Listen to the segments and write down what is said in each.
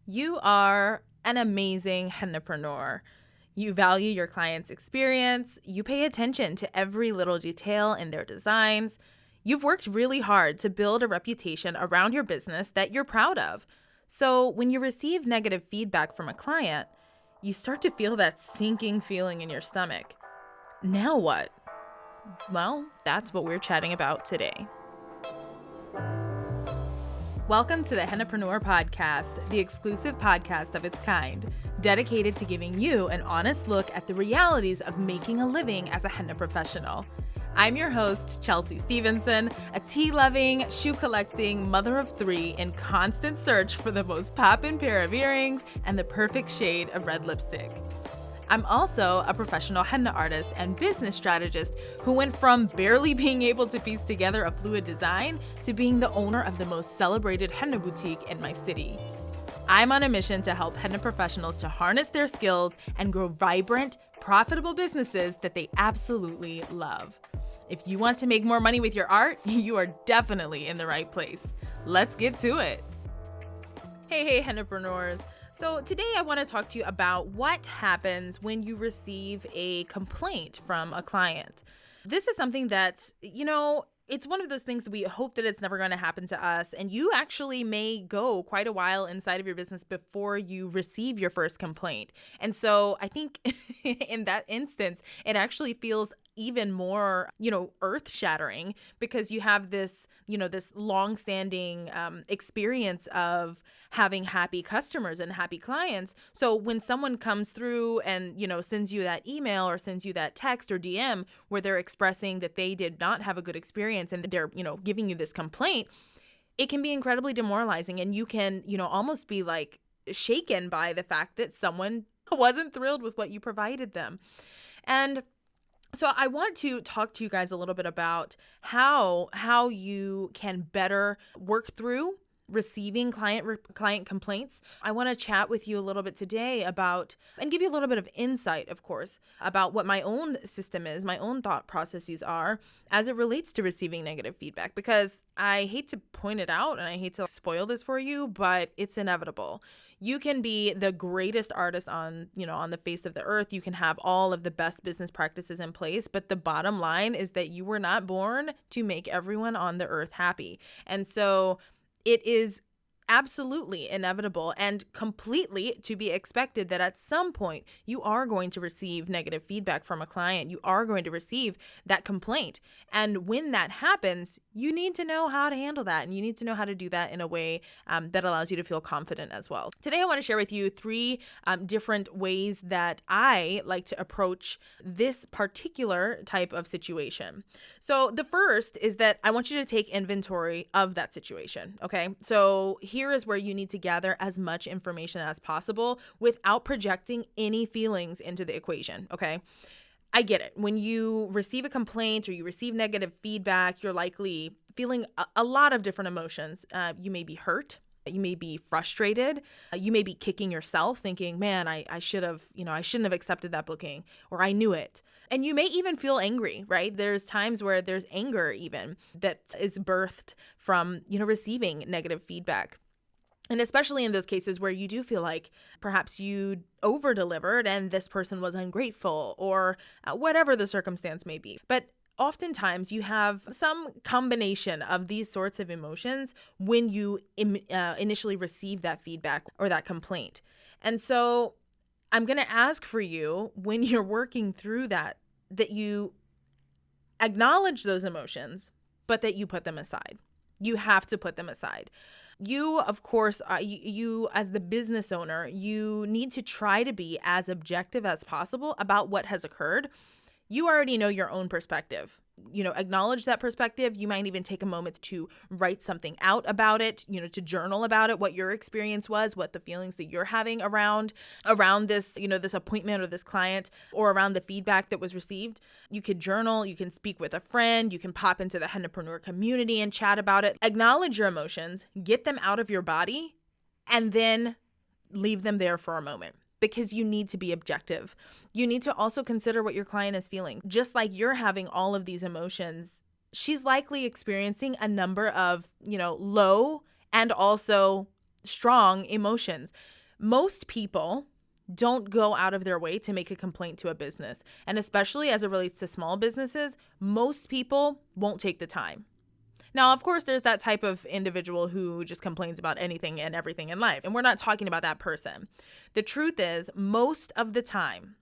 You are an amazing hennapreneur. You value your client's experience. You pay attention to every little detail in their designs. You've worked really hard to build a reputation around your business that you're proud of. So when you receive negative feedback from a client, you start to feel that sinking feeling in your stomach. Now what? Well, that's what we're chatting about today. Welcome to the Hennapreneur Podcast, the exclusive podcast of its kind, dedicated to giving you an honest look at the realities of making a living as a henna professional. I'm your host, Chelsea Stevenson, a tea-loving, shoe-collecting mother of three in constant search for the most poppin' pair of earrings and the perfect shade of red lipstick. I'm also a professional henna artist and business strategist who went from barely being able to piece together a fluid design to being the owner of the most celebrated henna boutique in my city. I'm on a mission to help henna professionals to harness their skills and grow vibrant, profitable businesses that they absolutely love. If you want to make more money with your art, you are definitely in the right place. Let's get to it. Hey, hennapreneurs. So today I want to talk to you about what happens when you receive a complaint from a client. This is something that's, it's one of those things that we hope that it's never going to happen to us. And you actually may go quite a while inside of your business before you receive your first complaint. And so I think in that instance, it actually feels even more, earth shattering because you have this, this long-standing experience of having happy customers and happy clients. So when someone comes through and, sends you that email or sends you that text or DM where they're expressing that they did not have a good experience and they're, giving you this complaint, it can be incredibly demoralizing. And you can, almost be like shaken by the fact that someone wasn't thrilled with what you provided them. And so I want to talk to you guys a little bit about how you can better work through receiving client complaints. I want to chat with you a little bit today about, and give you a little bit of insight, of course, about what my own system is, my own thought processes are as it relates to receiving negative feedback, because I hate to point it out and I hate to spoil this for you, but it's inevitable. You can be the greatest artist on the face of the earth. You can have all of the best business practices in place, but the bottom line is that you were not born to make everyone on the earth happy. And so it is absolutely inevitable and completely to be expected that at some point you are going to receive negative feedback from a client. You are going to receive that complaint. And when that happens, you need to know how to handle that. And you need to know how to do that in a way that allows you to feel confident as well. Today, I want to share with you three different ways that I like to approach this particular type of situation. So the first is that I want you to take inventory of that situation. Okay. So here is where you need to gather as much information as possible without projecting any feelings into the equation, okay? I get it. When you receive a complaint or you receive negative feedback, you're likely feeling a lot of different emotions. You may be hurt. You may be frustrated. You may be kicking yourself thinking, man, I should have, I shouldn't have accepted that booking, or I knew it. And you may even feel angry, right? There's times where there's anger even that is birthed from, receiving negative feedback. And especially in those cases where you do feel like perhaps you over-delivered and this person was ungrateful or whatever the circumstance may be. But oftentimes you have some combination of these sorts of emotions when you initially receive that feedback or that complaint. And so I'm going to ask for you when you're working through that you acknowledge those emotions, but that you put them aside. You have to put them aside. You, of course, you as the business owner, you need to try to be as objective as possible about what has occurred. You already know your own perspective. Acknowledge that perspective. You might even take a moment to write something out about it, to journal about it, what your experience was, what the feelings that you're having around this, this appointment or this client, or around the feedback that was received. You could journal, you can speak with a friend, you can pop into the hennapreneur community and chat about it. Acknowledge your emotions, get them out of your body, and then leave them there for a moment. Because you need to be objective. You need to also consider what your client is feeling. Just like you're having all of these emotions, she's likely experiencing a number of, low and also strong emotions. Most people don't go out of their way to make a complaint to a business. And especially as it relates to small businesses, most people won't take the time. Now, of course, there's that type of individual who just complains about anything and everything in life. And we're not talking about that person. The truth is, most of the time,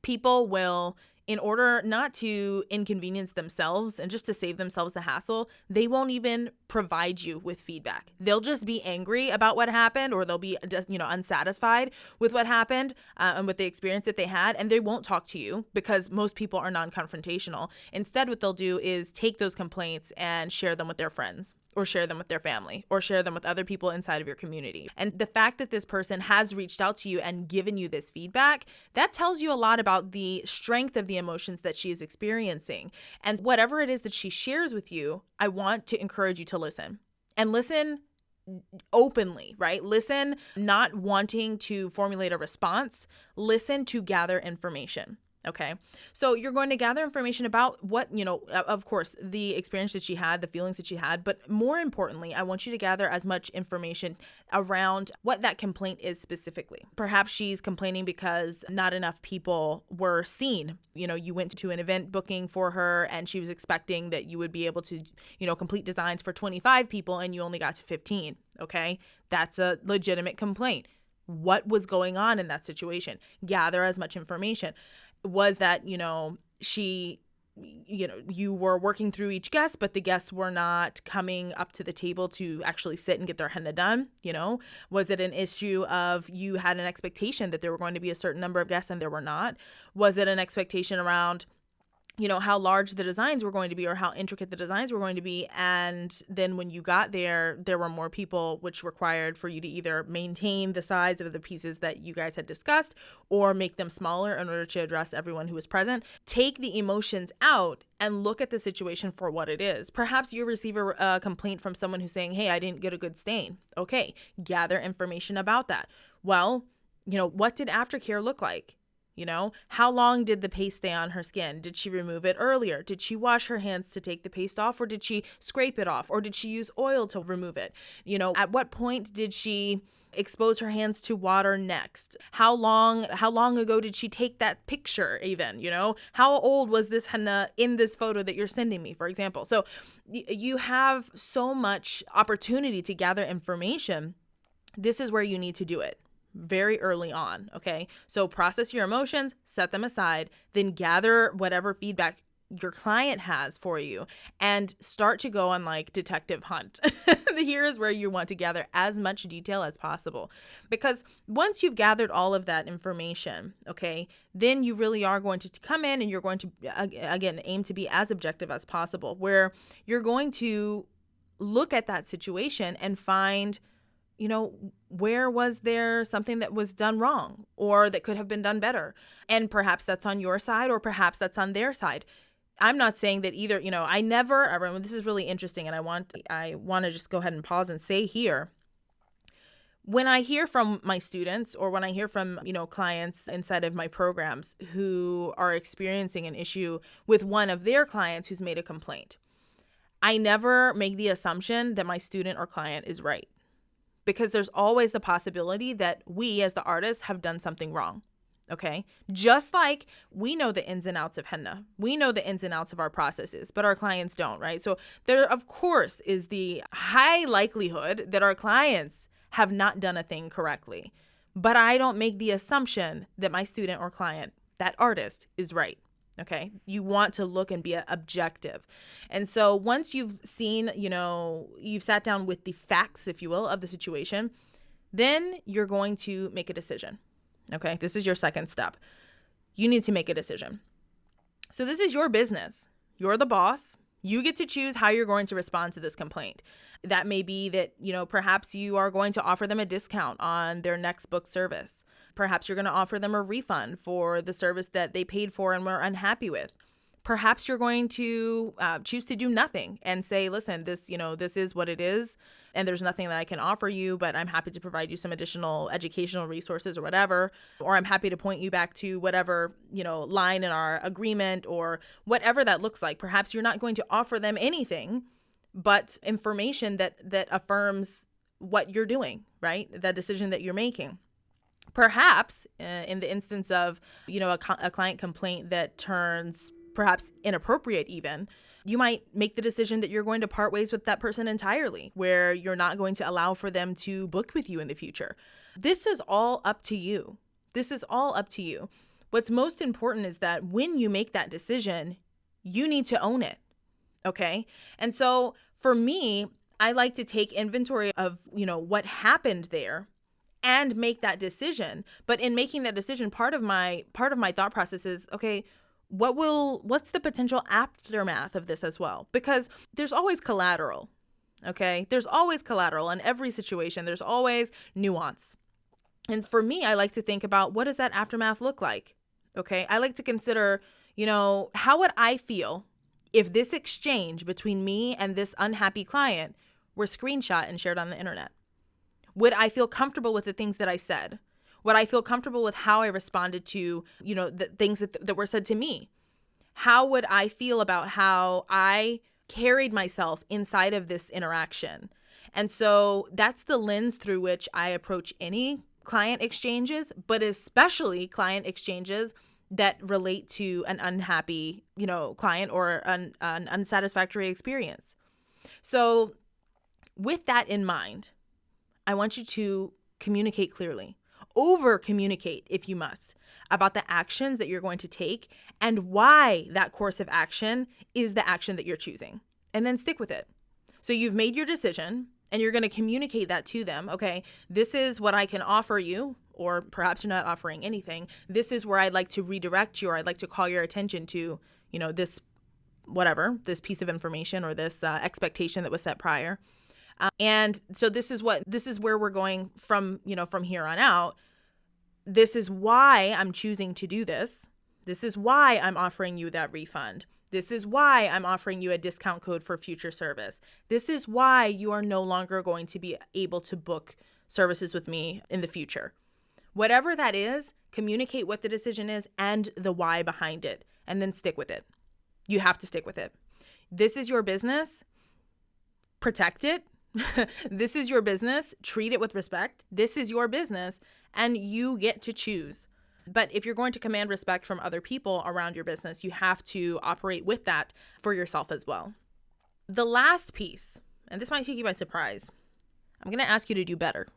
people will, in order not to inconvenience themselves and just to save themselves the hassle, they won't even provide you with feedback. They'll just be angry about what happened, or they'll be, unsatisfied with what happened and with the experience that they had, and they won't talk to you because most people are non-confrontational. Instead, what they'll do is take those complaints and share them with their friends, or share them with their family, or share them with other people inside of your community. And the fact that this person has reached out to you and given you this feedback, that tells you a lot about the strength of the emotions that she is experiencing. And whatever it is that she shares with you, I want to encourage you to listen. And listen openly, right? Listen, not wanting to formulate a response. Listen to gather information. Okay. So you're going to gather information about what, of course, the experience that she had, the feelings that she had, but more importantly, I want you to gather as much information around what that complaint is specifically. Perhaps she's complaining because not enough people were seen. You went to an event booking for her and she was expecting that you would be able to, complete designs for 25 people and you only got to 15. Okay. That's a legitimate complaint. What was going on in that situation? Gather as much information. Was that, you were working through each guest, but the guests were not coming up to the table to actually sit and get their henna done? Was it an issue of you had an expectation that there were going to be a certain number of guests and there were not? Was it an expectation around how large the designs were going to be or how intricate the designs were going to be? And then when you got there, there were more people, which required for you to either maintain the size of the pieces that you guys had discussed or make them smaller in order to address everyone who was present. Take the emotions out and look at the situation for what it is. Perhaps you receive a complaint from someone who's saying, hey, I didn't get a good stain. Okay, gather information about that. Well, what did aftercare look like? How long did the paste stay on her skin? Did she remove it earlier? Did she wash her hands to take the paste off, or did she scrape it off, or did she use oil to remove it? At what point did she expose her hands to water next? How long ago did she take that picture even? How old was this henna in this photo that you're sending me, for example? So you have so much opportunity to gather information. This is where you need to do it. Very early on, okay? So process your emotions, set them aside, then gather whatever feedback your client has for you and start to go on like detective hunt. Here is where you want to gather as much detail as possible, because once you've gathered all of that information, okay, then you really are going to come in and you're going to, again, aim to be as objective as possible, where you're going to look at that situation and find, where was there something that was done wrong or that could have been done better? And perhaps that's on your side or perhaps that's on their side. I'm not saying that either, I never, everyone, this is really interesting. And I want to just go ahead and pause and say here, when I hear from my students or when I hear from, clients inside of my programs who are experiencing an issue with one of their clients who's made a complaint, I never make the assumption that my student or client is right. Because there's always the possibility that we as the artists have done something wrong, okay? Just like we know the ins and outs of henna. We know the ins and outs of our processes, but our clients don't, right? So there, of course, is the high likelihood that our clients have not done a thing correctly. But I don't make the assumption that my student or client, that artist, is right. Okay, you want to look and be objective. And so once you've seen, you've sat down with the facts, if you will, of the situation, then you're going to make a decision. Okay, this is your second step. You need to make a decision. So this is your business. You're the boss. You get to choose how you're going to respond to this complaint. That may be that, perhaps you are going to offer them a discount on their next book service. Perhaps you're going to offer them a refund for the service that they paid for and were unhappy with. Perhaps you're going to choose to do nothing and say, listen, this is what it is, and there's nothing that I can offer you, but I'm happy to provide you some additional educational resources or whatever, or I'm happy to point you back to whatever, line in our agreement or whatever that looks like. Perhaps you're not going to offer them anything but information that affirms what you're doing, right? The decision that you're making. Perhaps in the instance of, a client complaint that turns perhaps inappropriate even, you might make the decision that you're going to part ways with that person entirely, where you're not going to allow for them to book with you in the future. This is all up to you. This is all up to you. What's most important is that when you make that decision, you need to own it. Okay? And so for me, I like to take inventory of, what happened there and make that decision. But in making that decision, part of my thought process is, okay, what's the potential aftermath of this as well? Because there's always collateral. Okay? There's always collateral in every situation. There's always nuance. And for me, I like to think about, what does that aftermath look like? Okay? I like to consider, how would I feel if this exchange between me and this unhappy client were screenshot and shared on the internet? Would I feel comfortable with the things that I said? Would I feel comfortable with how I responded to, the things that were said to me? How would I feel about how I carried myself inside of this interaction? And so that's the lens through which I approach any client exchanges, but especially client exchanges that relate to an unhappy, client or an unsatisfactory experience. So with that in mind, I want you to communicate clearly, over communicate if you must, about the actions that you're going to take and why that course of action is the action that you're choosing, and then stick with it. So you've made your decision and you're going to communicate that to them. Okay, this is what I can offer you, or perhaps you're not offering anything. This is where I'd like to redirect you, or I'd like to call your attention to, this piece of information or this expectation that was set prior. And so this is where we're going from here on out. This is why I'm choosing to do this. This is why I'm offering you that refund. This is why I'm offering you a discount code for future service. This is why you are no longer going to be able to book services with me in the future. Whatever that is, communicate what the decision is and the why behind it, and then stick with it. You have to stick with it. This is your business. Protect it. This is your business. Treat it with respect. This is your business, and you get to choose. But if you're going to command respect from other people around your business, you have to operate with that for yourself as well. The last piece, and this might take you by surprise, I'm going to ask you to do better.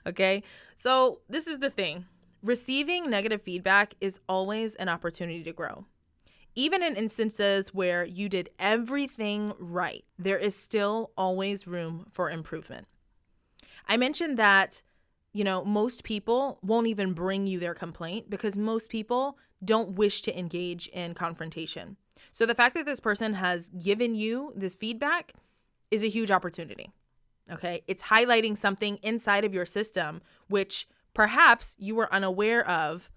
Okay? So this is the thing. Receiving negative feedback is always an opportunity to grow. Even in instances where you did everything right, there is still always room for improvement. I mentioned that, most people won't even bring you their complaint because most people don't wish to engage in confrontation. So the fact that this person has given you this feedback is a huge opportunity. Okay? It's highlighting something inside of your system, which perhaps you were unaware of,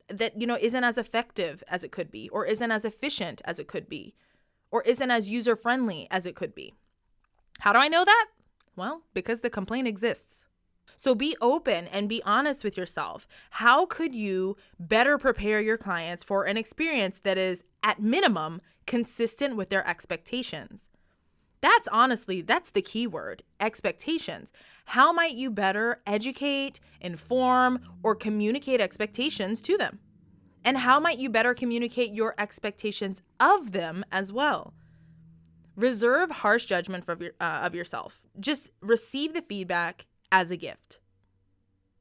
that, isn't as effective as it could be, or isn't as efficient as it could be, or isn't as user-friendly as it could be. How do I know that? Well, because the complaint exists. So be open and be honest with yourself. How could you better prepare your clients for an experience that is, at minimum, consistent with their expectations? That's the key word, expectations. How might you better educate, inform, or communicate expectations to them? And how might you better communicate your expectations of them as well? Reserve harsh judgment of yourself. Just receive the feedback as a gift.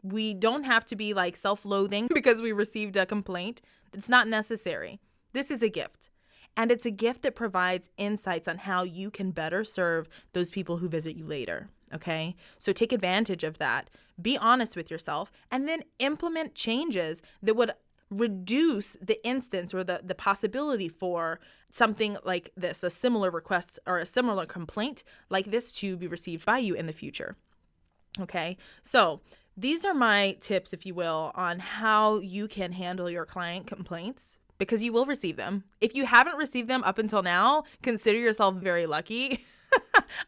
We don't have to be self-loathing because we received a complaint. It's not necessary. This is a gift. And it's a gift that provides insights on how you can better serve those people who visit you later, okay? So take advantage of that. Be honest with yourself, and then implement changes that would reduce the instance or the possibility for something like this, a similar request or a similar complaint like this to be received by you in the future, okay? So these are my tips, if you will, on how you can handle your client complaints, because you will receive them. If you haven't received them up until now, consider yourself very lucky.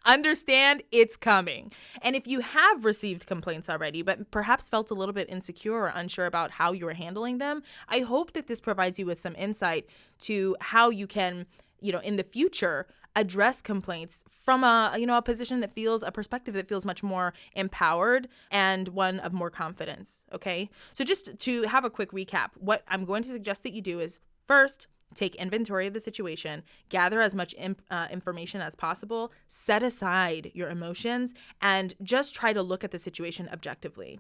Understand it's coming. And if you have received complaints already, but perhaps felt a little bit insecure or unsure about how you are handling them, I hope that this provides you with some insight to how you can, in the future, address complaints from a position that feels, a perspective that feels much more empowered and one of more confidence. Okay. So just to have a quick recap, what I'm going to suggest that you do is first, take inventory of the situation, gather as much information as possible, set aside your emotions, and just try to look at the situation objectively.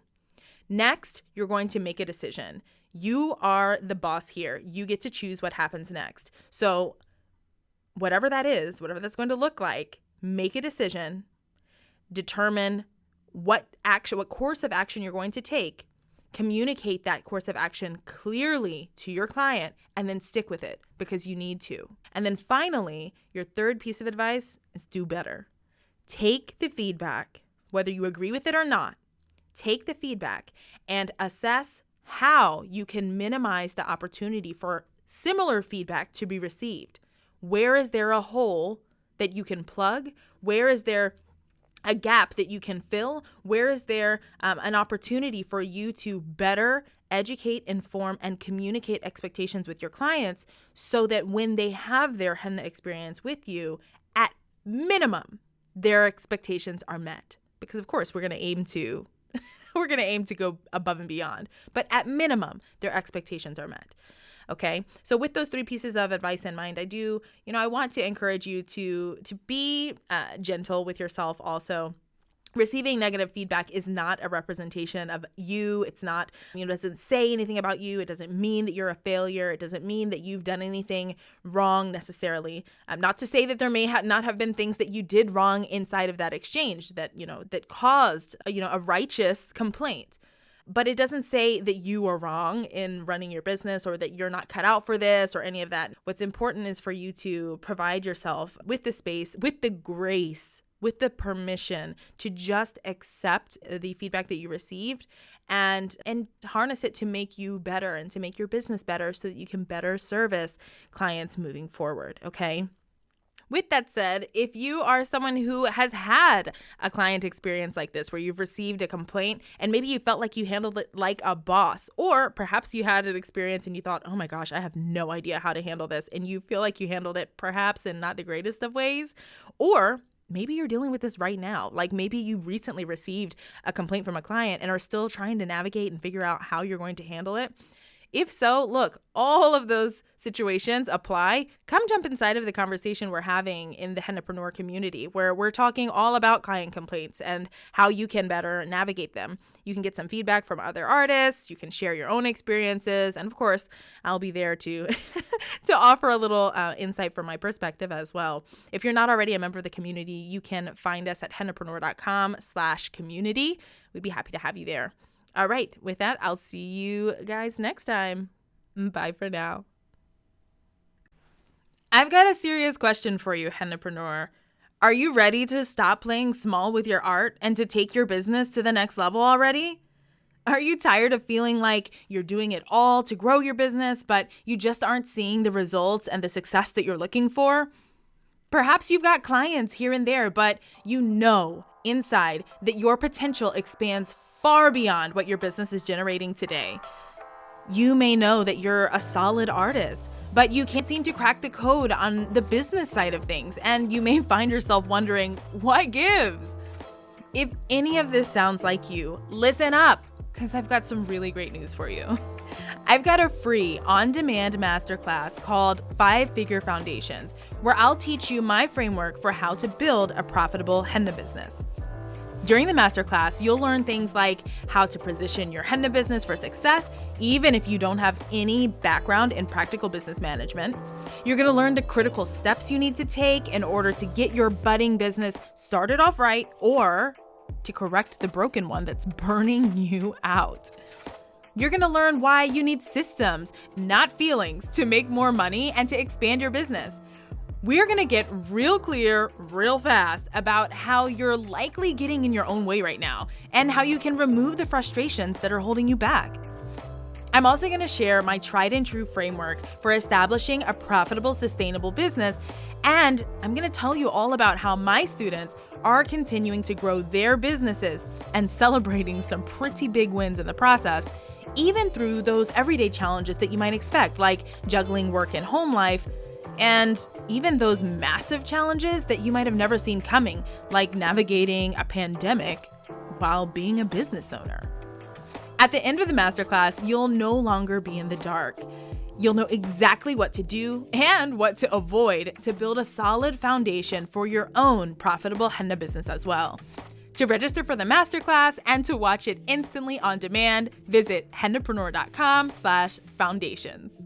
Next, you're going to make a decision. You are the boss here. You get to choose what happens next. So whatever that is, whatever that's going to look like, make a decision, determine what course of action you're going to take, communicate that course of action clearly to your client, and then stick with it because you need to. And then finally, your third piece of advice is do better. Take the feedback, whether you agree with it or not, take the feedback and assess how you can minimize the opportunity for similar feedback to be received. Where is there a hole that you can plug? Where is there a gap that you can fill? Where is there an opportunity for you to better educate, inform, and communicate expectations with your clients so that when they have their henna experience with you, at minimum, their expectations are met? Because of course, we're going to aim to go above and beyond, but at minimum, their expectations are met. Okay. So with those three pieces of advice in mind, I want to encourage you to be gentle with yourself also. Receiving negative feedback is not a representation of you. It's not, it doesn't say anything about you. It doesn't mean that you're a failure. It doesn't mean that you've done anything wrong necessarily. Not to say that there may not have been things that you did wrong inside of that exchange that caused, a righteous complaint. But it doesn't say that you are wrong in running your business or that you're not cut out for this or any of that. What's important is for you to provide yourself with the space, with the grace, with the permission to just accept the feedback that you received and harness it to make you better and to make your business better so that you can better service clients moving forward. Okay. With that said, if you are someone who has had a client experience like this, where you've received a complaint and maybe you felt like you handled it like a boss, or perhaps you had an experience and you thought, oh my gosh, I have no idea how to handle this, and you feel like you handled it perhaps in not the greatest of ways, or maybe you're dealing with this right now. Like maybe you recently received a complaint from a client and are still trying to navigate and figure out how you're going to handle it. If so, look, all of those situations apply. Come jump inside of the conversation we're having in the Hennapreneur community, where we're talking all about client complaints and how you can better navigate them. You can get some feedback from other artists. You can share your own experiences. And of course, I'll be there to offer a little insight from my perspective as well. If you're not already a member of the community, you can find us at hennapreneur.com/community. We'd be happy to have you there. All right. With that, I'll see you guys next time. Bye for now. I've got a serious question for you, Hennapreneur. Are you ready to stop playing small with your art and to take your business to the next level already? Are you tired of feeling like you're doing it all to grow your business, but you just aren't seeing the results and the success that you're looking for? Perhaps you've got clients here and there, but you know inside that your potential expands far beyond what your business is generating today. You may know that you're a solid artist, but you can't seem to crack the code on the business side of things, and you may find yourself wondering, what gives? If any of this sounds like you, listen up, because I've got some really great news for you. I've got a free on-demand masterclass called 5-Figure Foundations, where I'll teach you my framework for how to build a profitable henna business. During the masterclass, you'll learn things like how to position your henna business for success, even if you don't have any background in practical business management. You're going to learn the critical steps you need to take in order to get your budding business started off right, or to correct the broken one that's burning you out. You're going to learn why you need systems, not feelings, to make more money and to expand your business. We're going to get real clear, real fast about how you're likely getting in your own way right now and how you can remove the frustrations that are holding you back. I'm also going to share my tried and true framework for establishing a profitable, sustainable business. And I'm going to tell you all about how my students are continuing to grow their businesses and celebrating some pretty big wins in the process, even through those everyday challenges that you might expect, like juggling work and home life, and even those massive challenges that you might have never seen coming, like navigating a pandemic while being a business owner. At the end of the masterclass, you'll no longer be in the dark. You'll know exactly what to do and what to avoid to build a solid foundation for your own profitable henna business as well. To register for the masterclass and to watch it instantly on demand, visit hennapreneur.com/foundations.